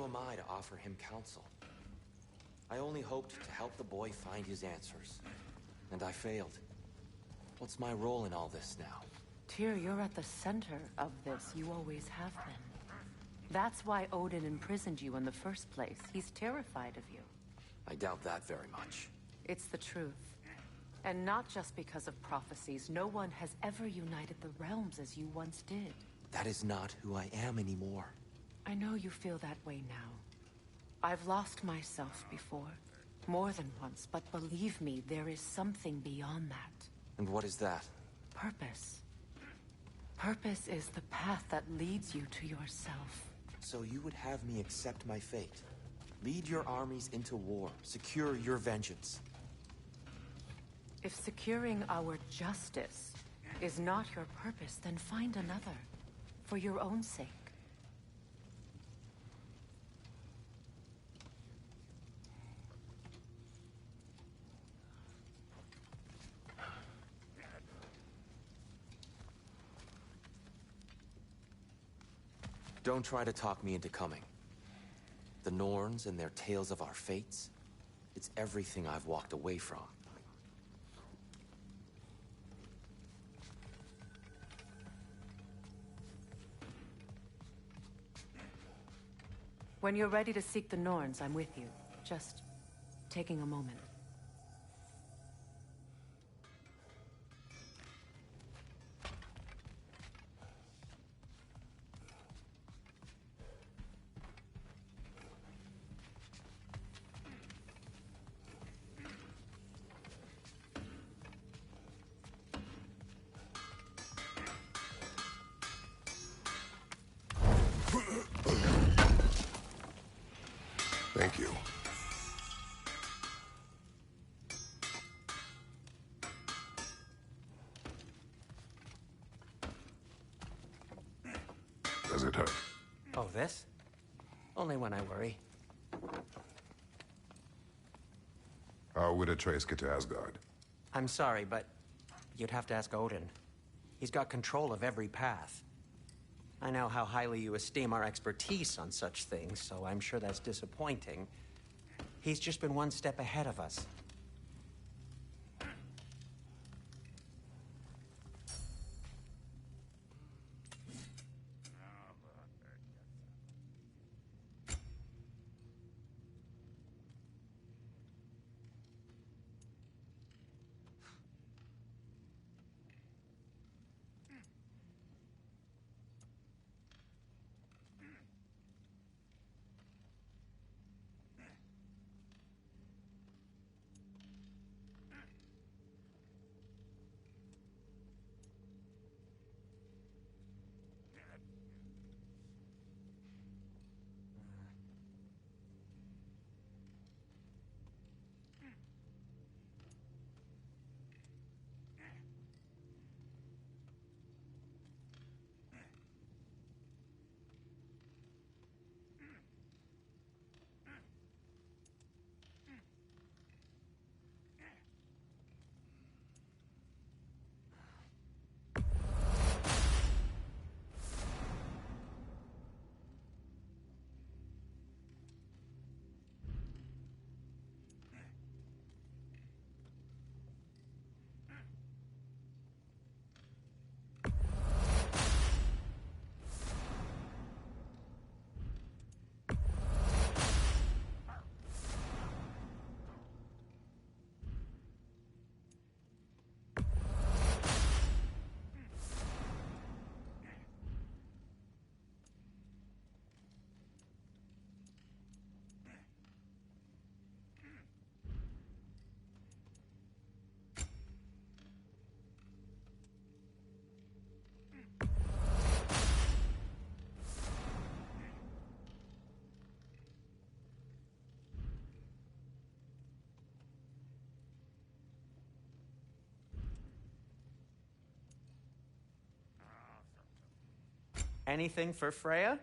who am I to offer him counsel? I only hoped to help the boy find his answers. And I failed. What's my role in all this now? Tyr, you're at the center of this. You always have been. That's why Odin imprisoned you in the first place. He's terrified of you. I doubt that very much. It's the truth. And not just because of prophecies. No one has ever united the realms as you once did. That is not who I am anymore. I know you feel that way now. I've lost myself before. More than once, but believe me, there is something beyond that. And what is that? Purpose. Purpose is the path that leads you to yourself. So you would have me accept my fate? Lead your armies into war, secure your vengeance. If securing our justice is not your purpose, then find another. For your own sake. Don't try to talk me into coming. The Norns and their tales of our fates, it's everything I've walked away from. When you're ready to seek the Norns, I'm with you. Just taking a moment. Thank you. Does it hurt? Oh, this? Only when I worry. How would Atreus get to Asgard? I'm sorry, but you'd have to ask Odin. He's got control of every path. I know how highly you esteem our expertise on such things, so I'm sure that's disappointing. He's just been one step ahead of us. Anything for Freya?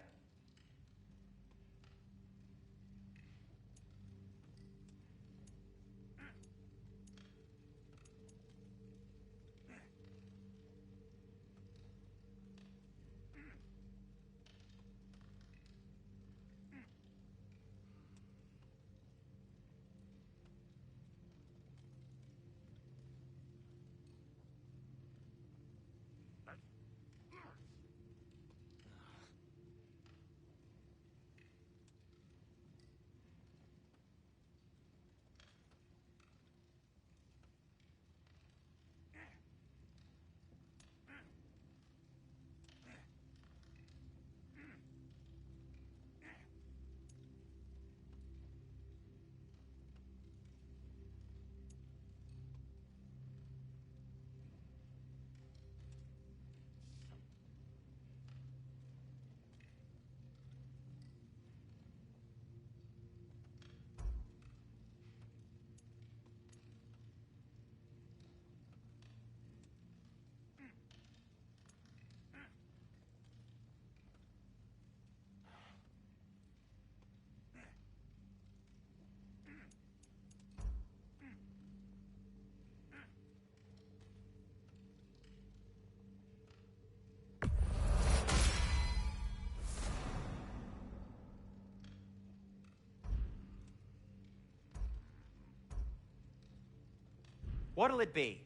What'll it be?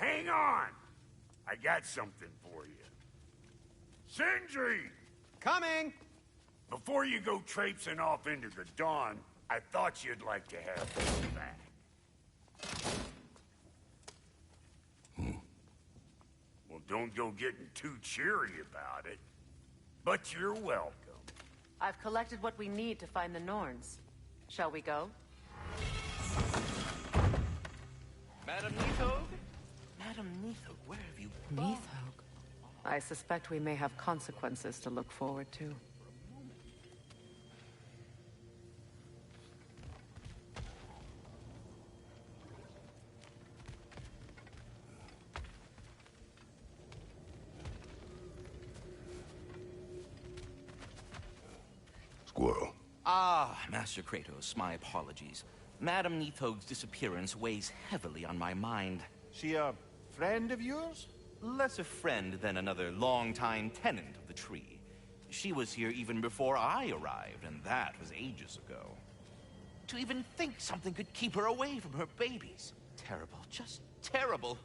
Hang on! I got something for you. Sindri! Coming! Before you go traipsing off into the dawn, I thought you'd like to have this back. Well, don't go getting too cheery about it. But you're welcome. I've collected what we need to find the Norns. Shall we go? Madam Neathog? Madam Neathog, where have you gone? Neathog. I suspect we may have consequences to look forward to. Squirrel. Ah, Master Kratos, my apologies. Madam Neathog's disappearance weighs heavily on my mind. She a friend of yours? Less a friend than another longtime tenant of the tree. She was here even before I arrived, and that was ages ago. To even think something could keep her away from her babies. Terrible, just terrible.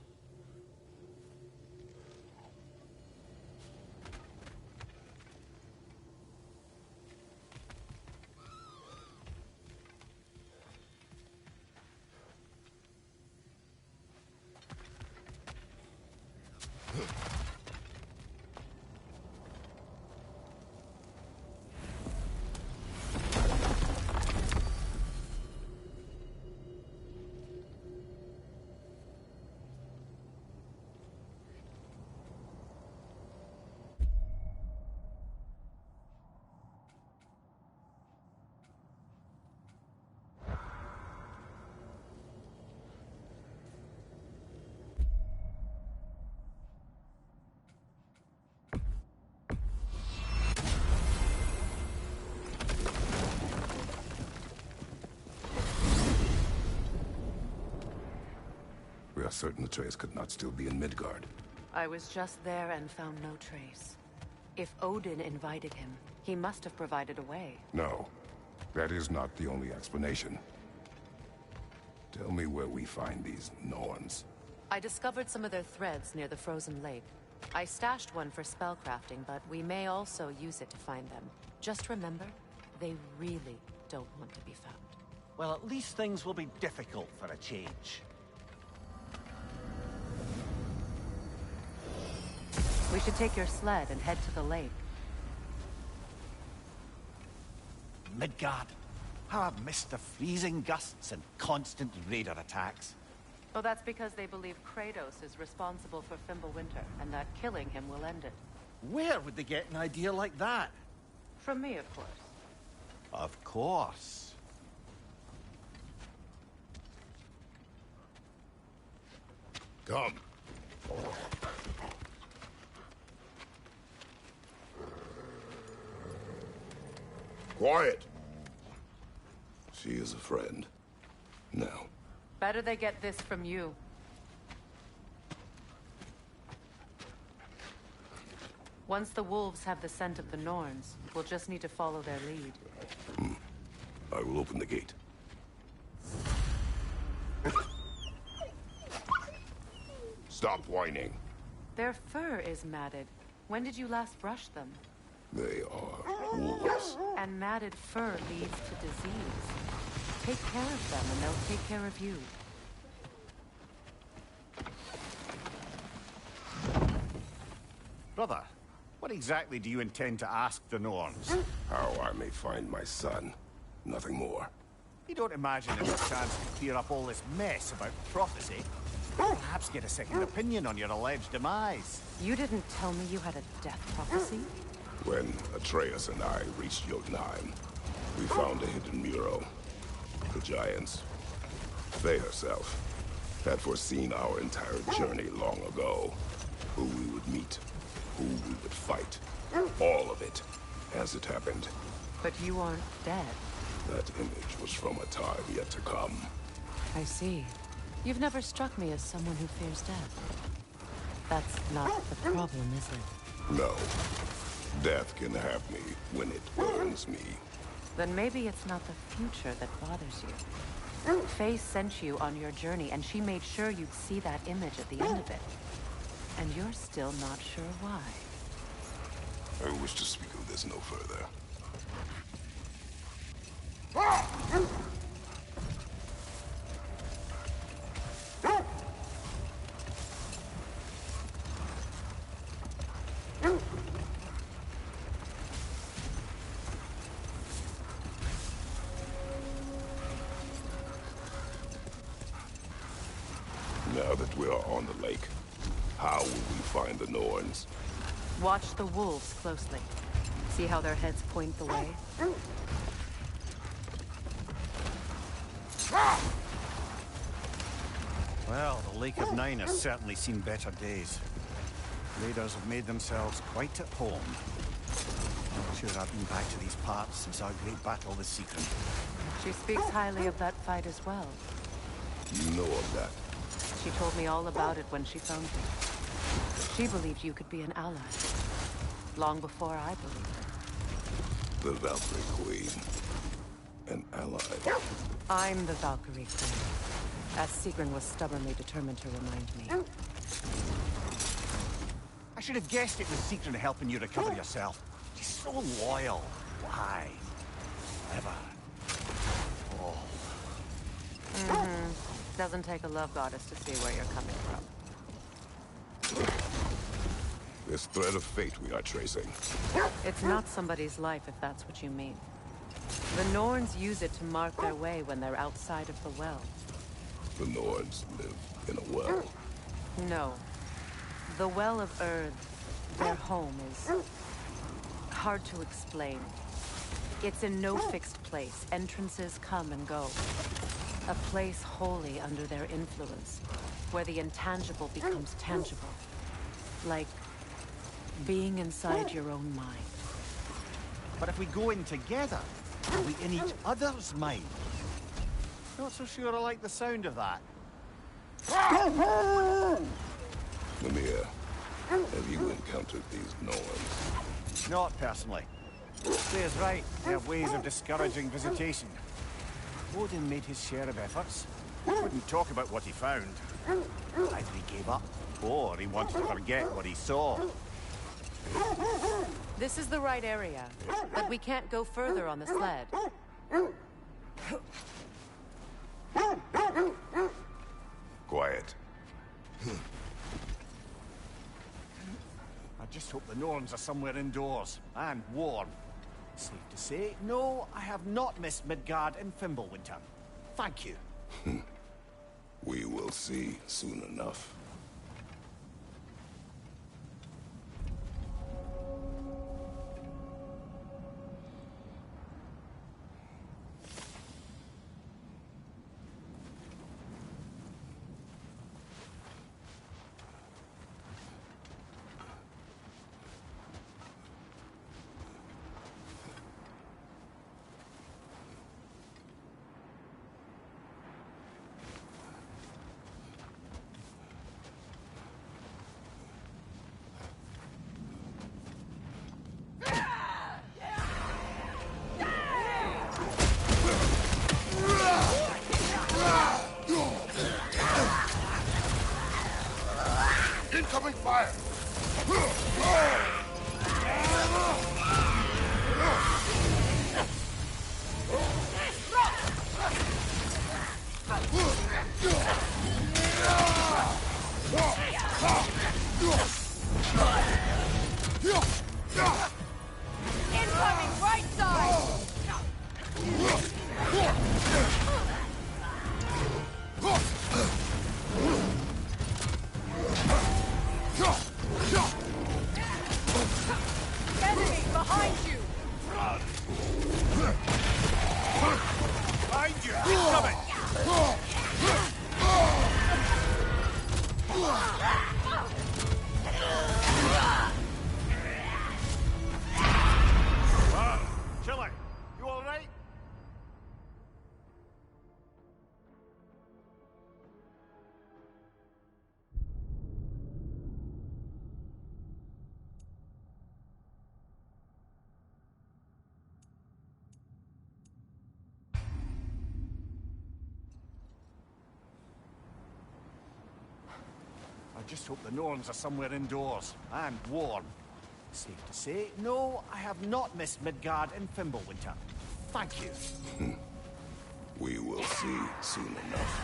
We are certain the trace could not still be in Midgard. I was just there and found no trace. If Odin invited him, he must have provided a way. No, that is not the only explanation. Tell me where we find these Norns. I discovered some of their threads near the frozen lake. I stashed one for spellcrafting, but we may also use it to find them. Just remember, they really don't want to be found. Well, at least things will be difficult for a change. We should take your sled and head to the lake. Midgard. How I've missed the freezing gusts and constant raider attacks. Oh, that's because they believe Kratos is responsible for Fimbulwinter, and that killing him will end it. Where would they get an idea like that? From me, of course. Of course. Come. Quiet. She is a friend. Now. Better they get this from you. Once the wolves have the scent of the Norns, we'll just need to follow their lead. I will open the gate. Stop whining. Their fur is matted. When did you last brush them? They are wolves. And matted fur leads to disease. Take care of them and they'll take care of you. Brother, what exactly do you intend to ask the Norns? How I may find my son. Nothing more. You don't imagine there's a chance to clear up all this mess about prophecy? Perhaps get a second opinion on your alleged demise. You didn't tell me you had a death prophecy? When Atreus and I reached Jotunheim, we found a hidden mural. The Giants, Faye herself, had foreseen our entire journey long ago. Who we would meet, who we would fight. All of it, as it happened. But you aren't dead. That image was from a time yet to come. I see. You've never struck me as someone who fears death. That's not the problem, is it? No. Death can have me when it burns me. Then maybe it's not the future that bothers you. Faye sent you on your journey, and she made sure you'd see that image at the end of it. And you're still not sure why. I wish to speak of this no further. Now that we are on the lake, how will we find the Norns? Watch the wolves closely. See how their heads point the way? Well, the Lake of Nine has certainly seen better days. Raiders have made themselves quite at home. I'm sure I've been back to these parts since our great battle with Secret. She speaks highly of that fight as well. You know of that. She told me all about it when she found me. She believed you could be an ally. Long before I believed it. The Valkyrie Queen. An ally. I'm the Valkyrie Queen, as Sigrun was stubbornly determined to remind me. I should have guessed it was Secret helping you recover yourself. She's so loyal. Why? Clever. Oh. Doesn't take a love goddess to see where you're coming from. This thread of fate we are tracing. It's not somebody's life, if that's what you mean. The Norns use it to mark their way when they're outside of the well. The Norns live in a well. No. The Well of Earth, their home, is hard to explain. It's in no fixed place. Entrances come and go. A place wholly under their influence, where the intangible becomes tangible. Like being inside your own mind. But if we go in together, are we in each other's mind? Not so sure I like the sound of that. Mimir, have you encountered these Norns? Not personally. Claire's right. They have ways of discouraging visitation. Odin made his share of efforts. He wouldn't talk about what he found. Either he gave up, or he wanted to forget what he saw. This is the right area, but we can't go further on the sled. Quiet. I just hope the Norns are somewhere indoors, and warm. Safe to say, no, I have not missed Midgard and Fimbulwinter. Thank you. We will see soon enough. fire! Incoming right side! Enemy behind you! Behind you! Coming! Chile, you all right? I just hope the Norns are somewhere indoors and warm. Safe to say, no, I have not missed Midgard and Fimbulwinter. Thank you. We will see soon enough.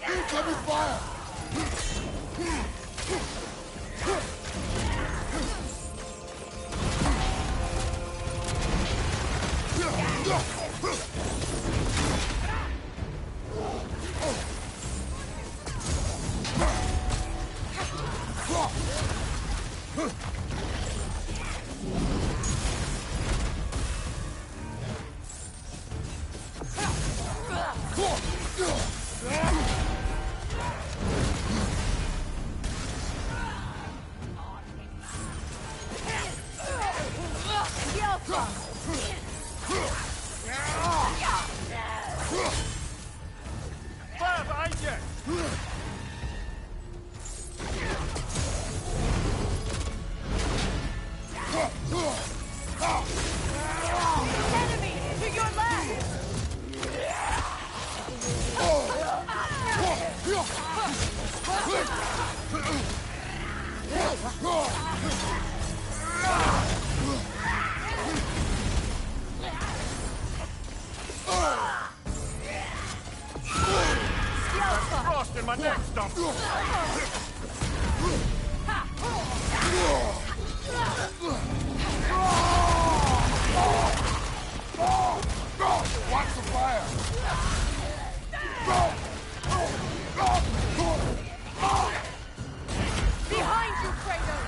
Incoming fire! Fire behind you! Enemy to your left! Frost in my neck stump! Watch the fire! Behind you, Kratos!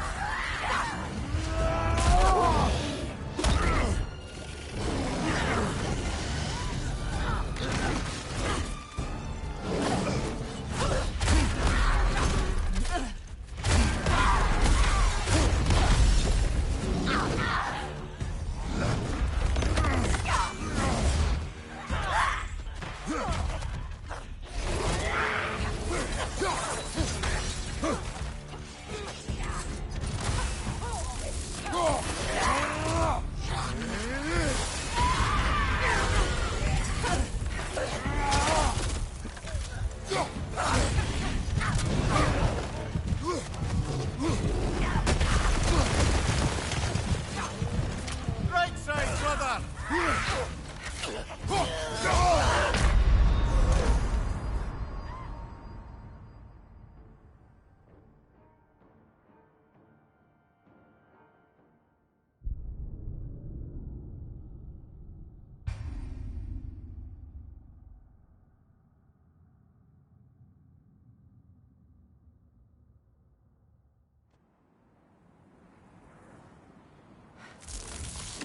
Right side, brother!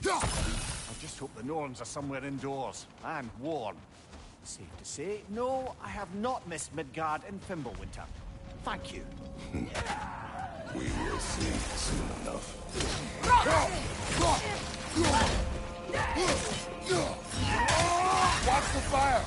I just hope the Norns are somewhere indoors and warm. Safe to say, no, I have not missed Midgard and Fimbulwinter. Thank you. We will see soon enough. Watch the fire!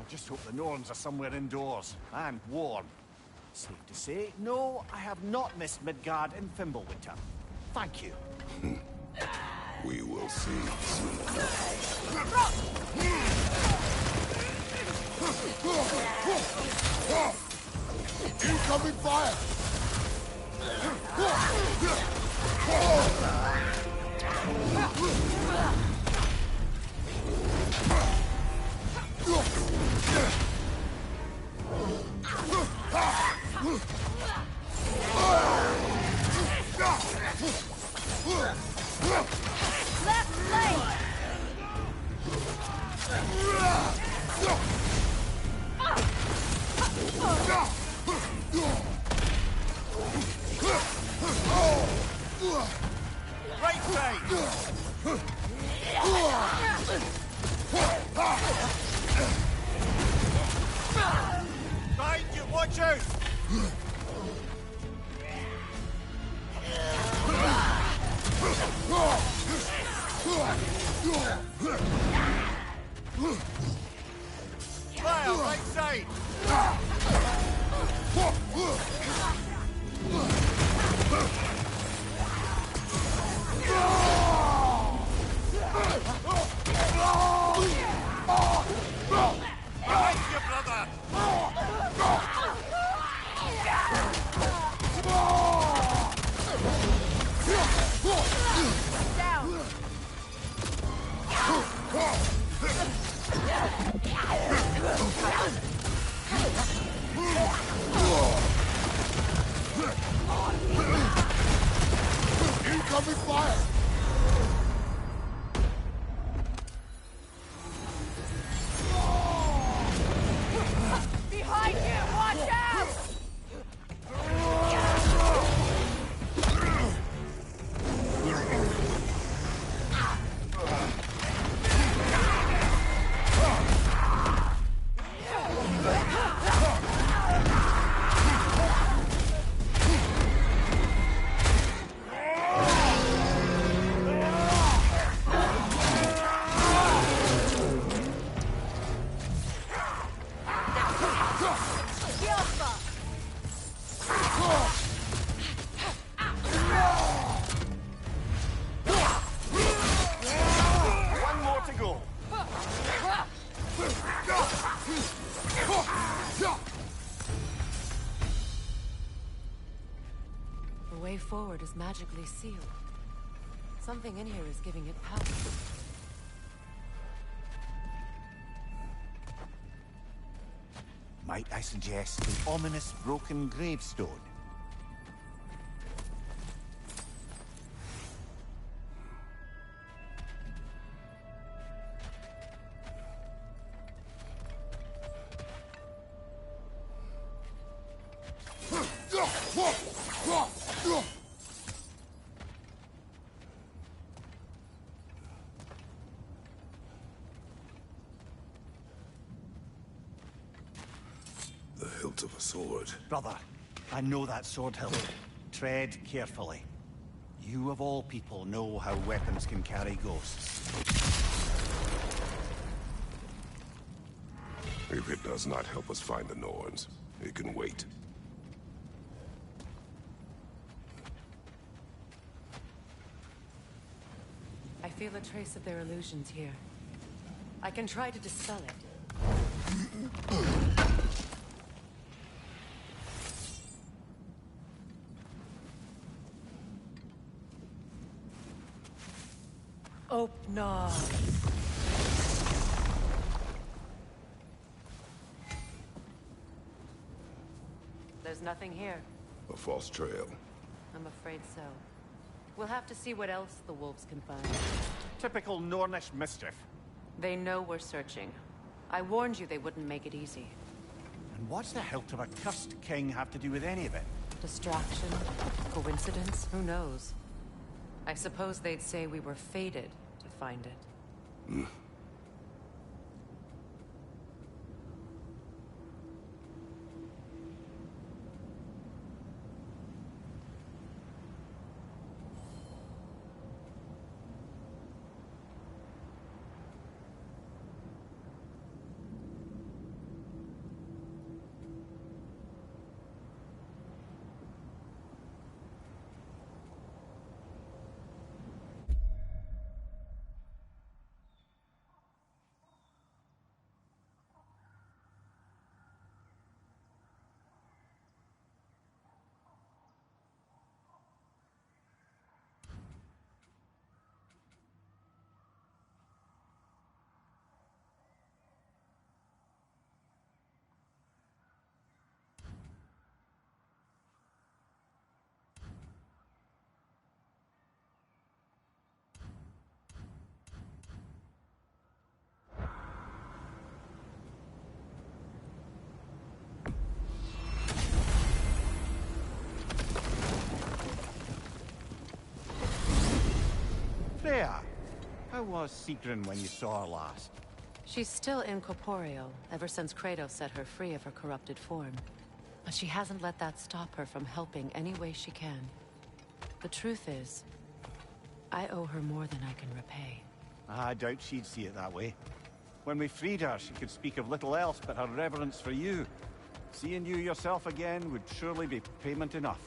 Just hope the Norns are somewhere indoors, and warm. Safe to say, no, I have not missed Midgard in Fimbulwinter. Thank you. We will see soon enough. Incoming fire! Left flank! Right side! Behind you, watch out! Fire, right side! Behind you, brother! Down! Incoming fire! Behind you! Watch out! One more to go. The way forward is magically sealed. Something in here is giving it power. Might I suggest an ominous broken gravestone? The hilt of a sword. Brother, I know that sword hilt. Tread carefully. You of all people know how weapons can carry ghosts. If it does not help us find the Norns, it can wait. I feel a trace of their illusions here. I can try to dispel it. Open. There's nothing here. A false trail. I'm afraid so. We'll have to see what else the wolves can find. Typical Nornish mischief. They know we're searching. I warned you they wouldn't make it easy. And what's the hilt of a cursed king have to do with any of it? Distraction? Coincidence? Who knows? I suppose they'd say we were fated to find it. was Sigrun when you saw her last? She's still incorporeal, ever since Kratos set her free of her corrupted form. But she hasn't let that stop her from helping any way she can. The truth is, I owe her more than I can repay. I doubt she'd see it that way. When we freed her, she could speak of little else but her reverence for you. Seeing you yourself again would surely be payment enough.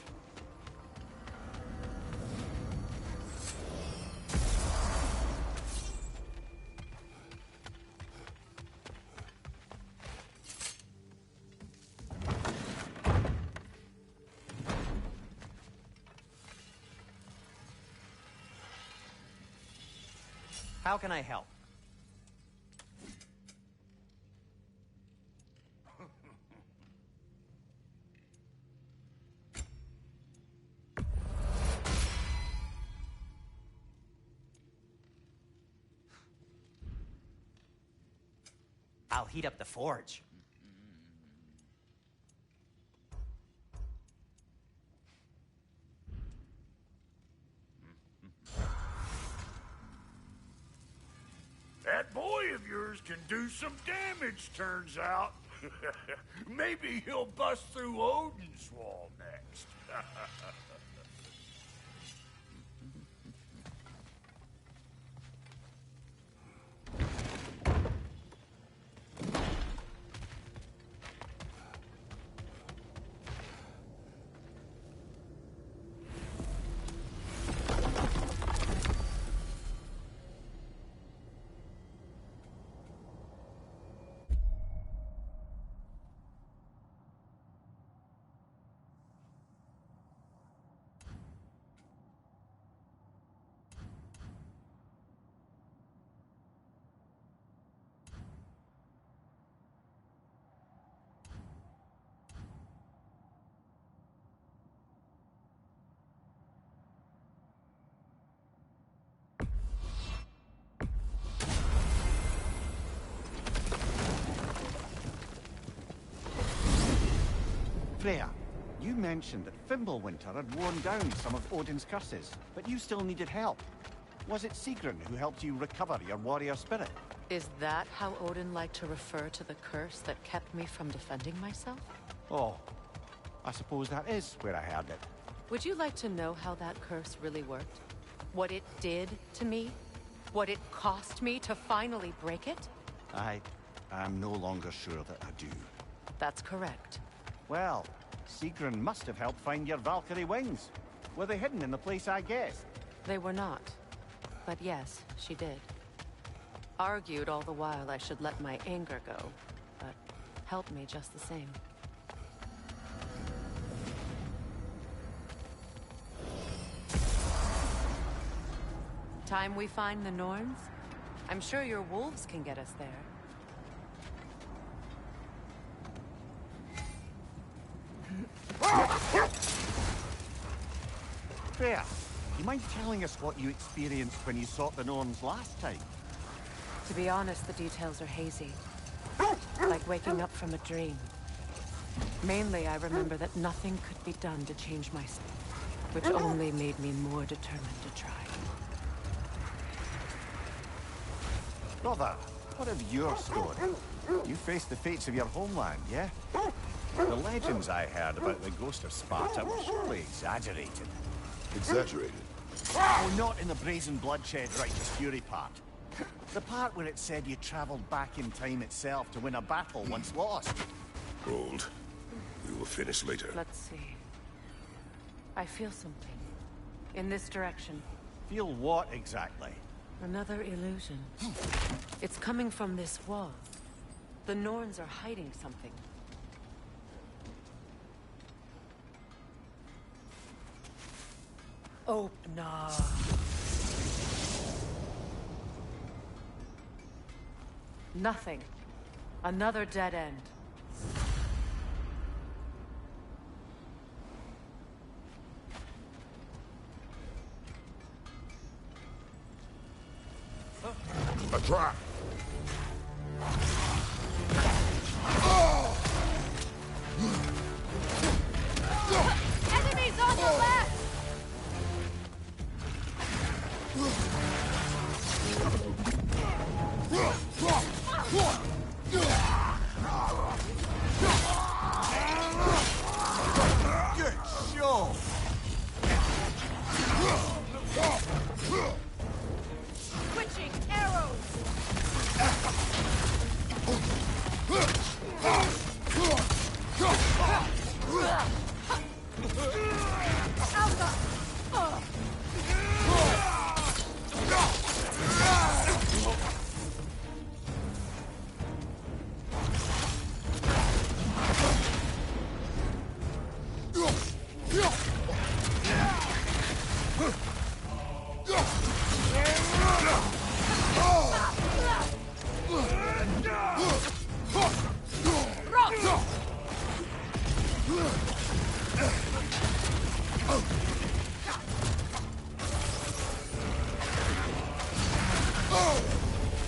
How can I help? I'll heat up the forge. That boy of yours can do some damage, turns out. Maybe he'll bust through Odin's wall next. Freya, you mentioned that Fimbulwinter had worn down some of Odin's curses, but you still needed help. Was it Sigrun who helped you recover your warrior spirit? Is that how Odin liked to refer to the curse that kept me from defending myself? Oh, I suppose that is where I heard it. Would you like to know how that curse really worked? What it did to me? What it cost me to finally break it? I'm no longer sure that I do. That's correct. Well, Sigrun must have helped find your Valkyrie wings. Were they hidden in the place I guessed? They were not. But yes, she did. Argued all the while I should let my anger go, but helped me just the same. Time we find the Norns? I'm sure your wolves can get us there. Freya, you mind telling us what you experienced when you sought the Norns last time? To be honest, the details are hazy. Like waking up from a dream. Mainly, I remember that nothing could be done to change my state, which only made me more determined to try. Brother, what of your story? You faced the fates of your homeland, yeah? The legends I heard about the ghost of Sparta were surely exaggerated. Exaggerated? Oh, not in the brazen bloodshed righteous fury part. The part where it said you traveled back in time itself to win a battle once lost. Hold. We will finish later. Let's see. I feel something. In this direction. Feel what exactly? Another illusion. It's coming from this wall. The Norns are hiding something. Opener. Nothing. Another dead end. A trap! Enemies on the left!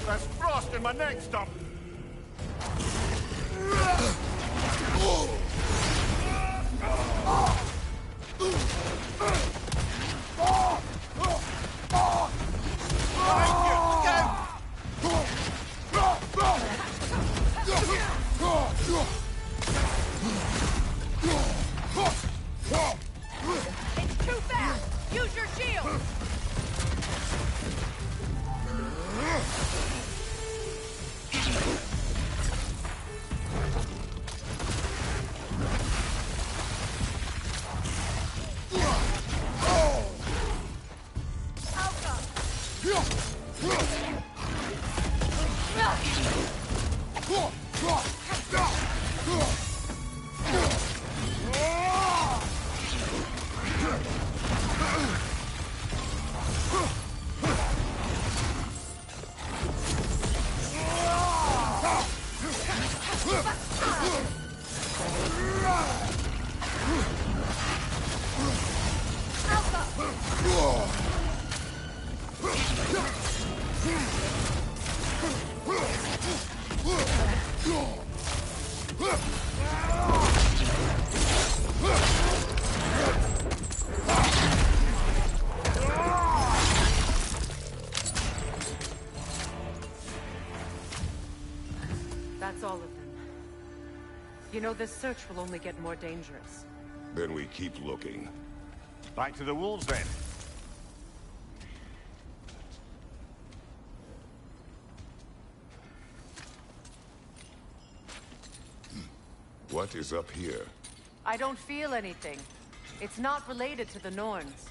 There's frost in my neck stump. It's too fast! Use your shield! That's all of them. You know, this search will only get more dangerous. Then we keep looking. Back to the wolves, then. What is up here? I don't feel anything. It's not related to the Norns.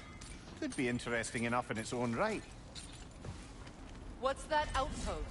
Could be interesting enough in its own right. What's that outpost?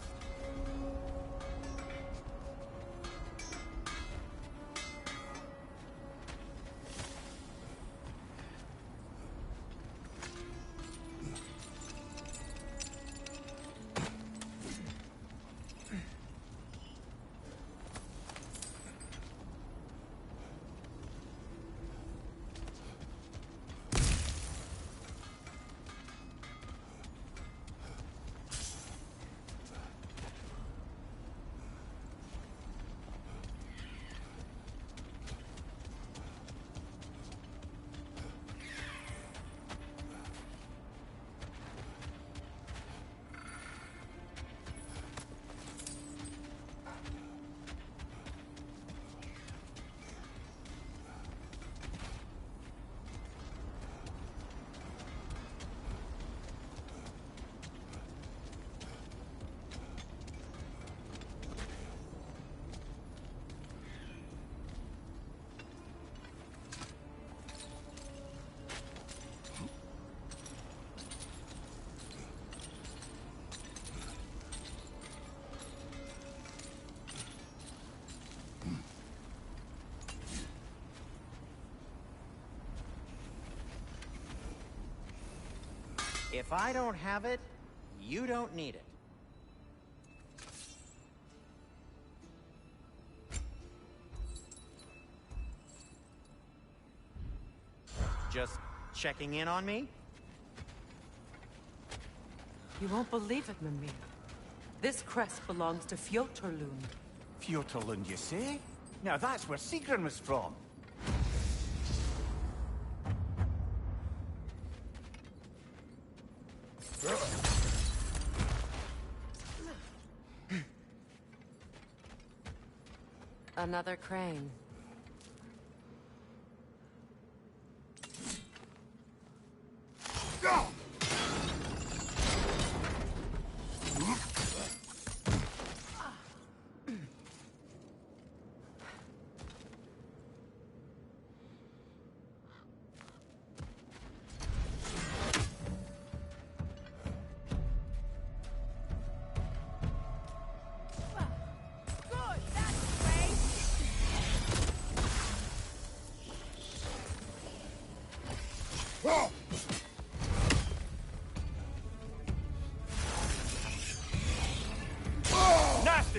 If I don't have it, you don't need it. Just checking in on me? You won't believe it, Mimir. This crest belongs to Fjotorlund. Fjotorlund, you say? Now that's where Sigrun was from. Another crane.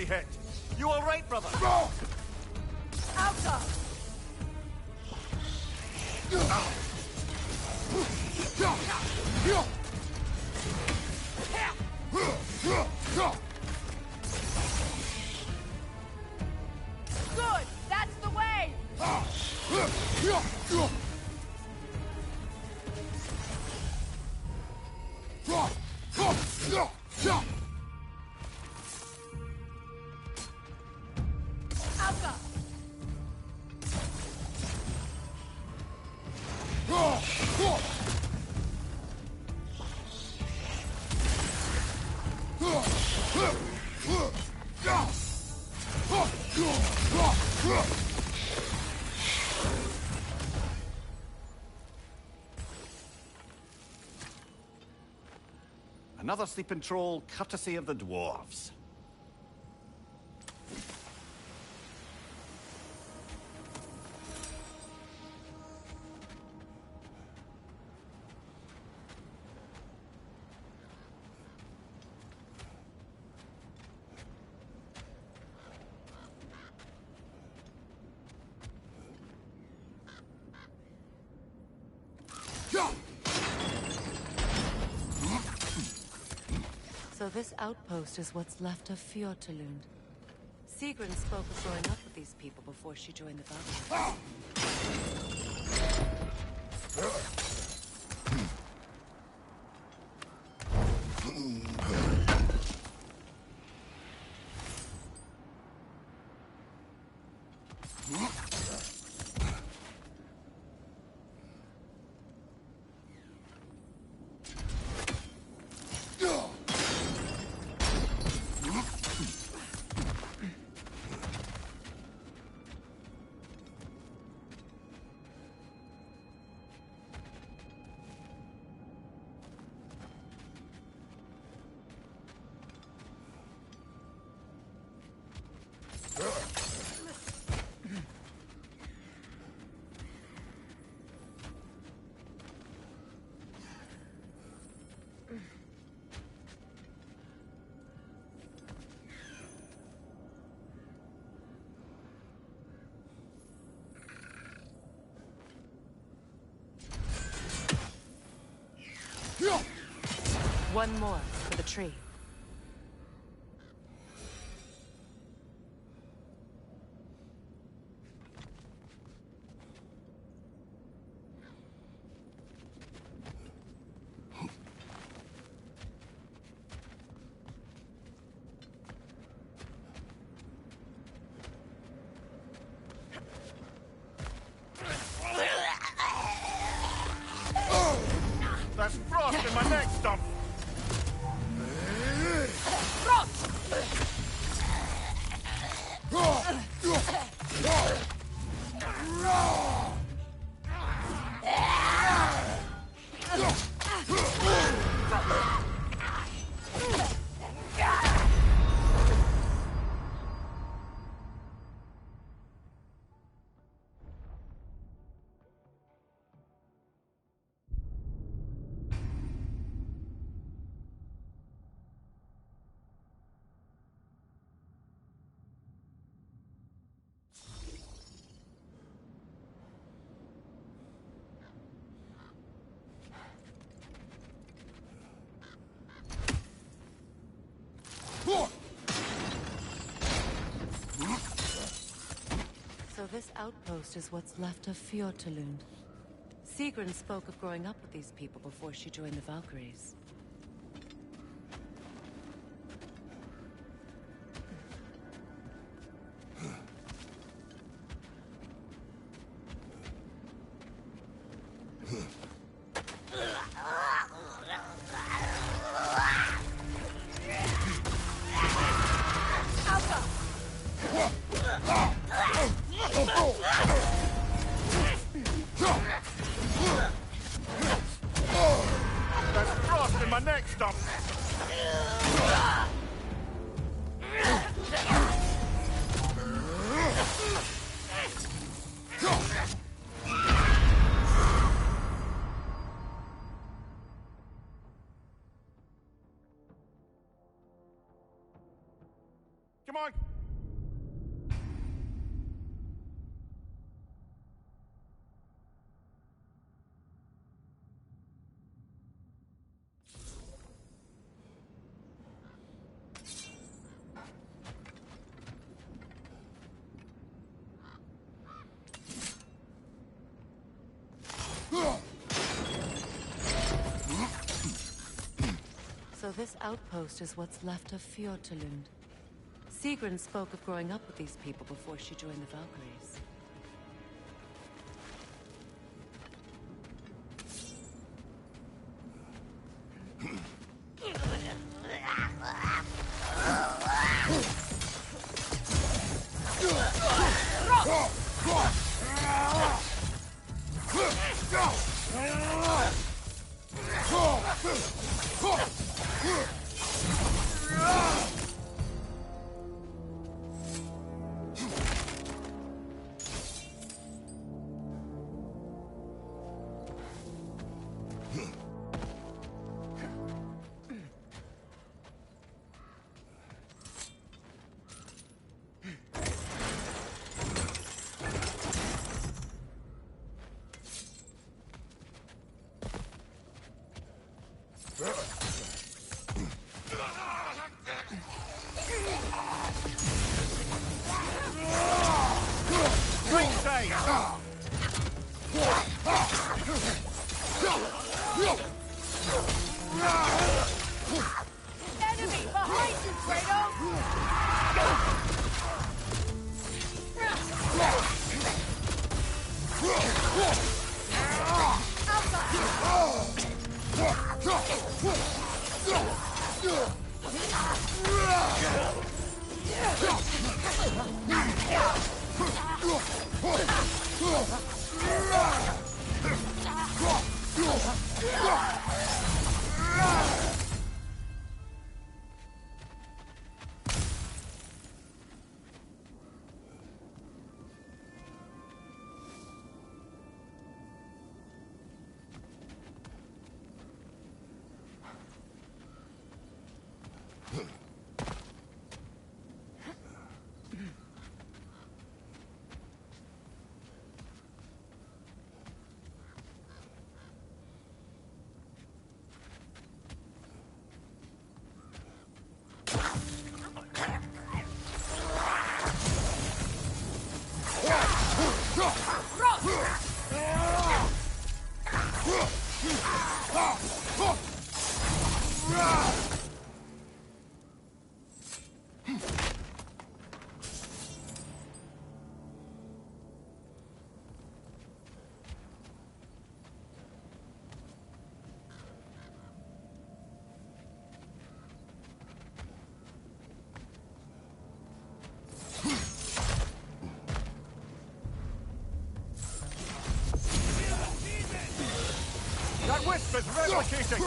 seriously hit. You all right, brother? No! Alka! Good! That's the way! Alka! Another sleeping troll, courtesy of the dwarves. So this outpost is what's left of Fjortulund. Sigrun spoke of growing up with these people before she joined the Valkyries. One more for the tree. That's frost in my neck stump! So this outpost is what's left of Fjortulund. Sigrun spoke of growing up with these people before she joined the Valkyries. That's frost this outpost is what's left of Fjortulund. Sigrun spoke of growing up with these people before she joined the Valkyries. Enemy behind you, Kratos! That wisp is replicating!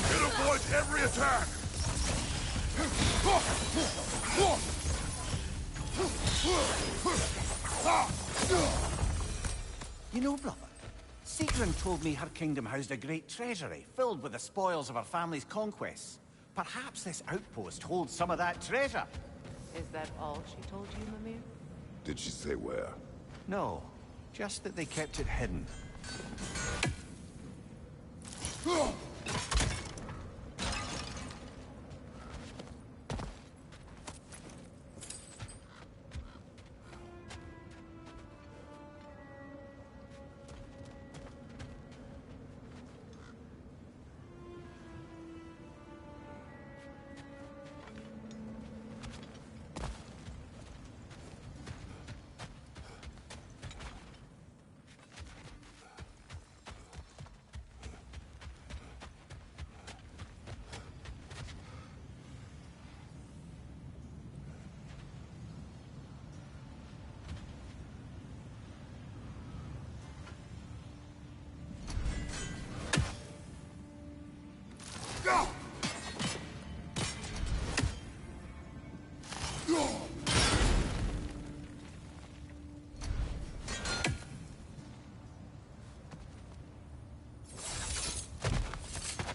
It avoids every attack! You know, brother, Sigrun told me her kingdom housed a great treasury filled with the spoils of her family's conquests. Perhaps this outpost holds some of that treasure. Is that all she told you, Mimir? Did she say where? No, just that they kept it hidden.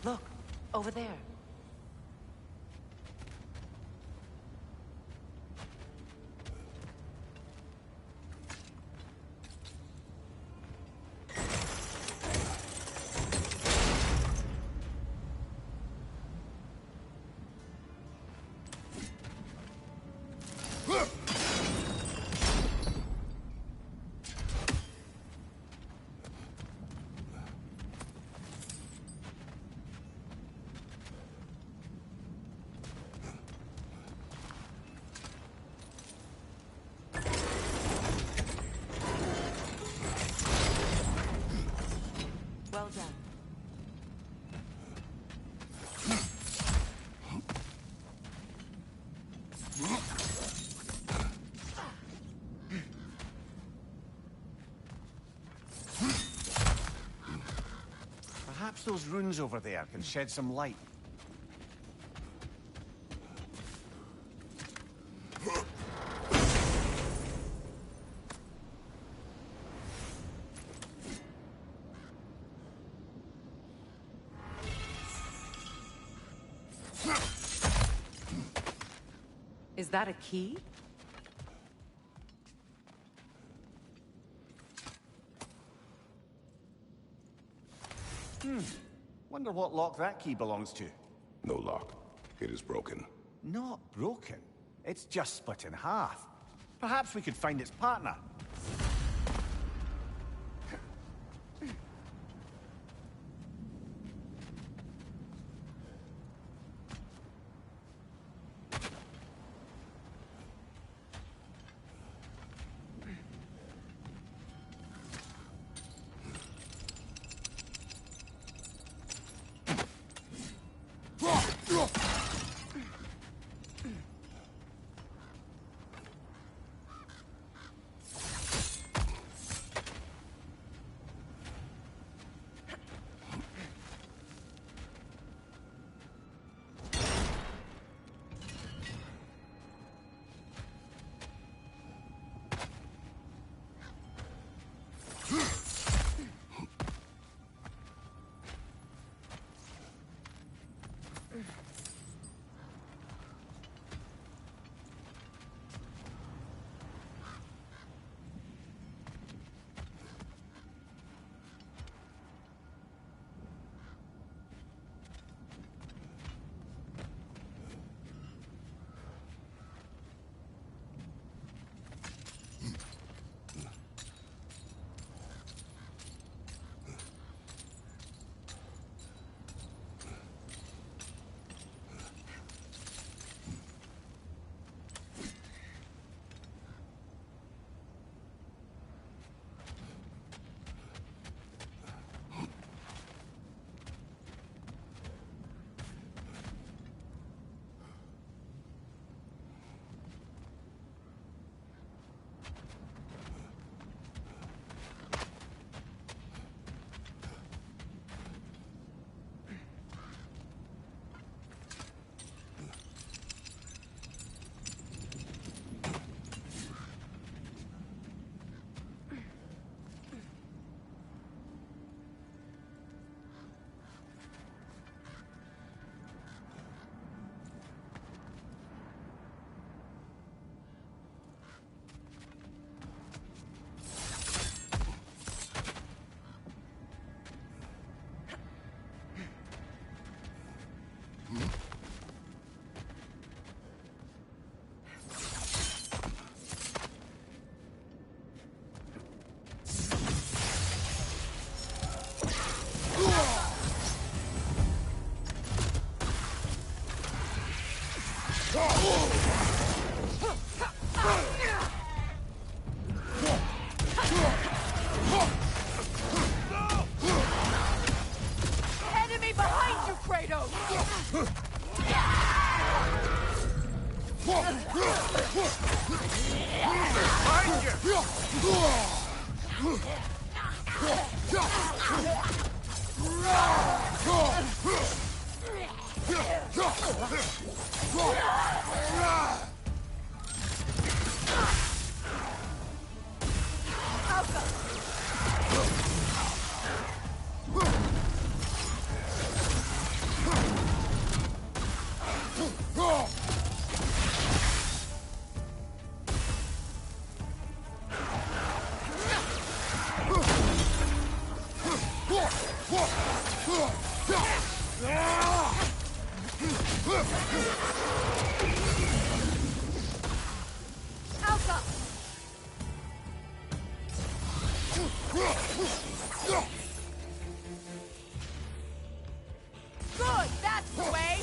Look, over there. Perhaps those runes over there can shed some light. Is that a key? Wonder what lock that key belongs to. No lock. It is broken. Not broken. It's just split in half. Perhaps we could find its partner. Enemy behind you, Kratos! Good, that's the way!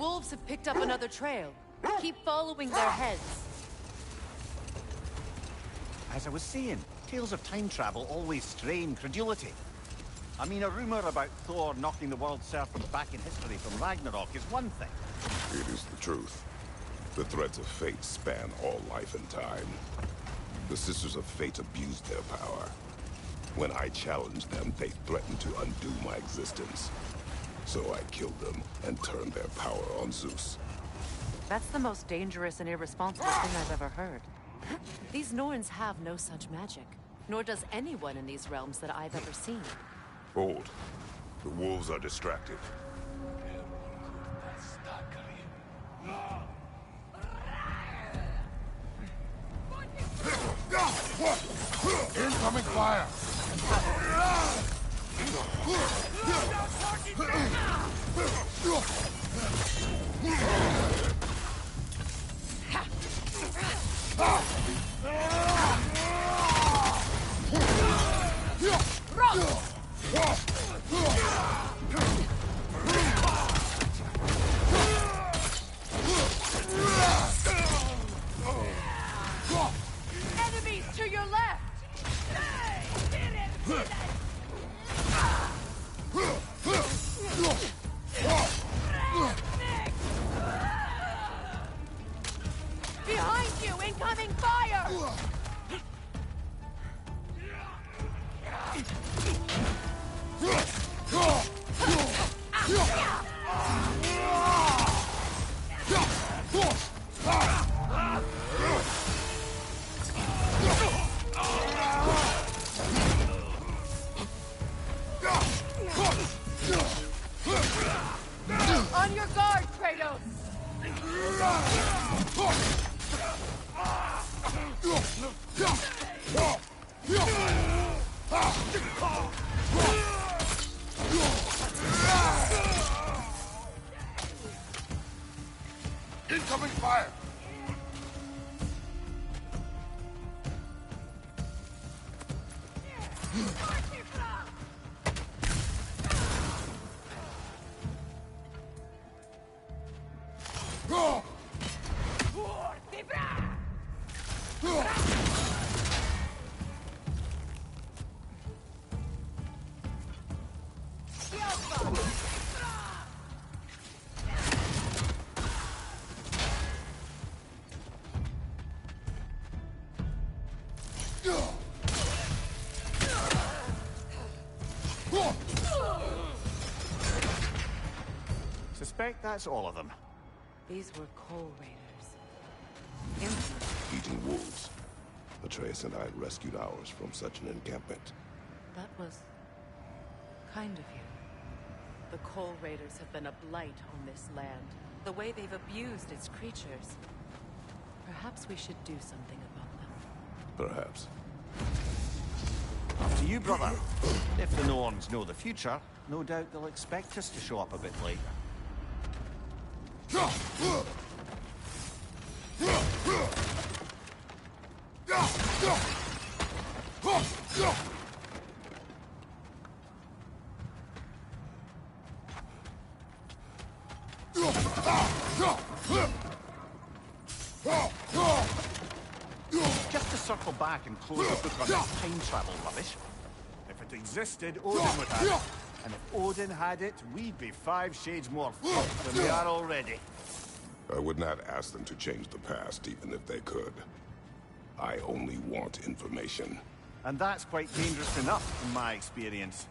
wolves have picked up another trail. Keep following their heads. As I was saying, tales of time travel always strain credulity. I mean, a rumor about Thor knocking the world serpent back in history from Ragnarok is one thing. It is the truth. The threads of fate span all life and time. The Sisters of Fate abused their power. When I challenged them, they threatened to undo my existence. So I killed them and turned their power on Zeus. That's the most dangerous and irresponsible thing I've ever heard. These Norns have no such magic, nor does anyone in these realms that I've ever seen. Hold. The wolves are distracted. Incoming fire! Enemies to your left! Behind you! Incoming fire! On your guard, Kratos! Incoming fire! Suspect that's all of them. These were Coal Raiders. Infamous. Eating wolves. Atreus and I rescued ours from such an encampment. That was kind of you. The Coal Raiders have been a blight on this land. The way they've abused its creatures. Perhaps we should do something about them. Perhaps. Up to you, brother. If the Norns know the future, no doubt they'll expect us to show up a bit late. Just to circle back and close the book on this time travel rubbish. If it existed, Odin would have it. And if Odin had it, we'd be 5 shades more fucked than we are already. I would not ask them to change the past, even if they could. I only want information. And that's quite dangerous enough, in my experience.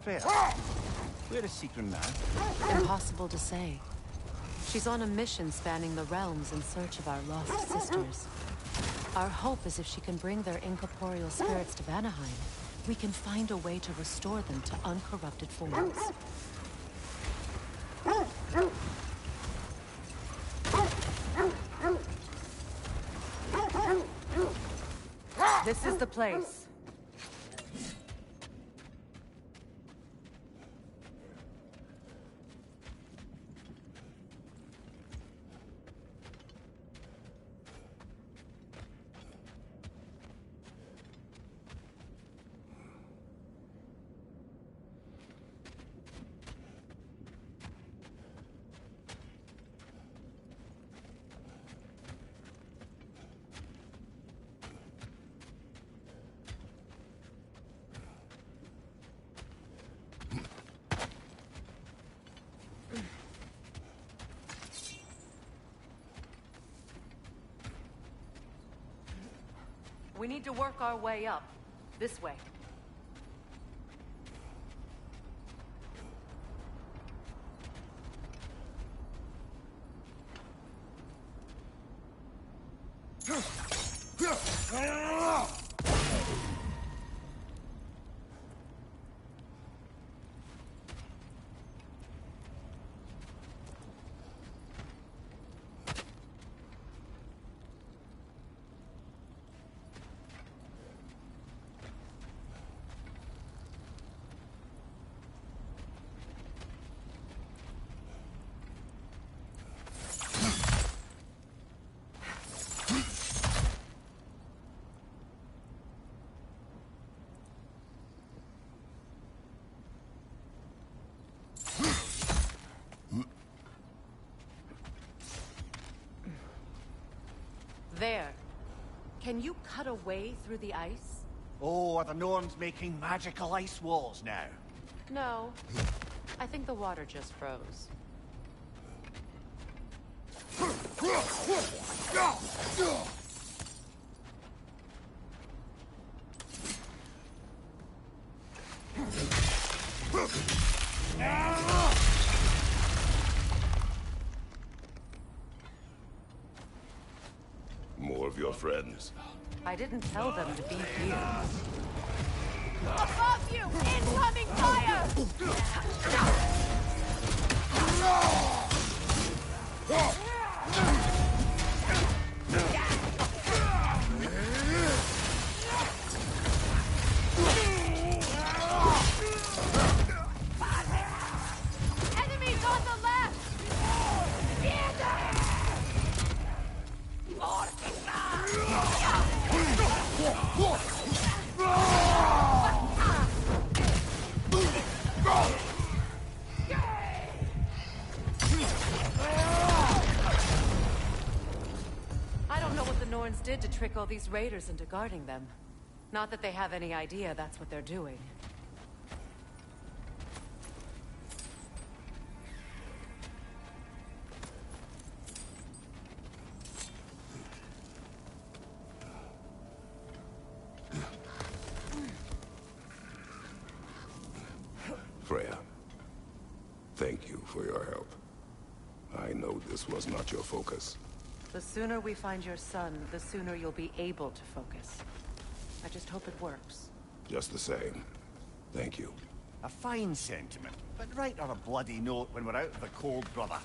Freya? Where is Secret now? Impossible to say. She's on a mission spanning the realms in search of our lost sisters. Our hope is if she can bring their incorporeal spirits to Vanaheim, we can find a way to restore them to uncorrupted forms. This is the place. We need to work our way up. This way. There. Can you cut a way through the ice? Oh, are the Norns making magical ice walls now? No. I think the water just froze. More of your friends. I didn't tell them to be here. Above you! Incoming fire! Enemies on the left! I don't know what the Norns did to trick all these raiders into guarding them. Not that they have any idea that's what they're doing. Freya, thank you for your help. I know this was not your focus. The sooner we find your son, the sooner you'll be able to focus. I just hope it works. Just the same, thank you. A fine sentiment, but write on a bloody note when we're out of the cold, brother.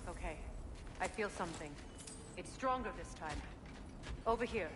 Okay, I feel something. It's stronger this time. Over here.